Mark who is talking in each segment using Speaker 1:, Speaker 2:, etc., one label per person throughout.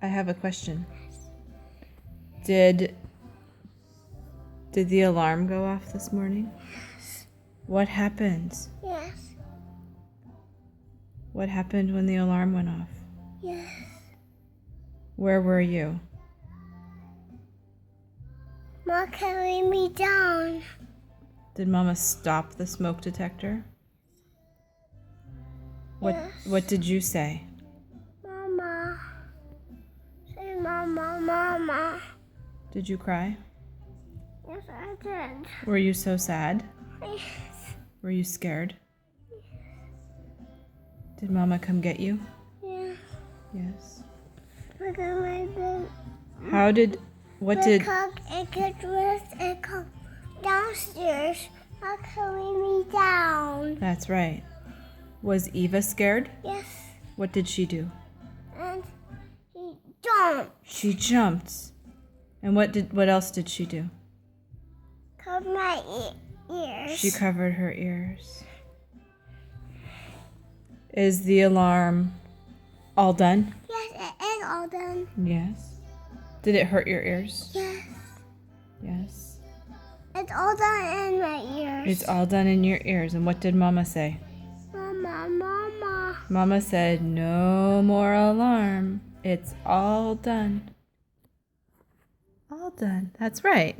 Speaker 1: I have a question. Did the alarm go off this morning?
Speaker 2: Yes.
Speaker 1: What happened?
Speaker 2: Yes.
Speaker 1: What happened when the alarm went off?
Speaker 2: Yes.
Speaker 1: Where were you?
Speaker 2: Mom carried me down.
Speaker 1: Did Mama stop the smoke detector?
Speaker 2: Yes.
Speaker 1: What did you say?
Speaker 2: Mama. Say mama, mama.
Speaker 1: Did you cry?
Speaker 2: Yes, I did.
Speaker 1: Were you so sad?
Speaker 2: Yes.
Speaker 1: Were you scared? Did Mama come get you?
Speaker 2: Yes.
Speaker 1: Yes.
Speaker 2: Look at my bed. Cook and get dressed and come downstairs. Mom carried me down.
Speaker 1: That's right. Was Eva scared?
Speaker 2: Yes.
Speaker 1: What did she do?
Speaker 2: And he jumped.
Speaker 1: She jumped. And what else did she do?
Speaker 2: Covered my ears.
Speaker 1: She covered her ears. Is the alarm all done?
Speaker 2: Yes, it is all done.
Speaker 1: Yes. Did it hurt your ears?
Speaker 2: Yes.
Speaker 1: Yes.
Speaker 2: It's all done in my ears.
Speaker 1: It's all done in your ears. And what did Mama say?
Speaker 2: Mama, mama.
Speaker 1: Mama said, no more alarm. It's all done. All done. That's right.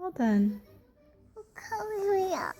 Speaker 1: All done.
Speaker 2: Cover me up.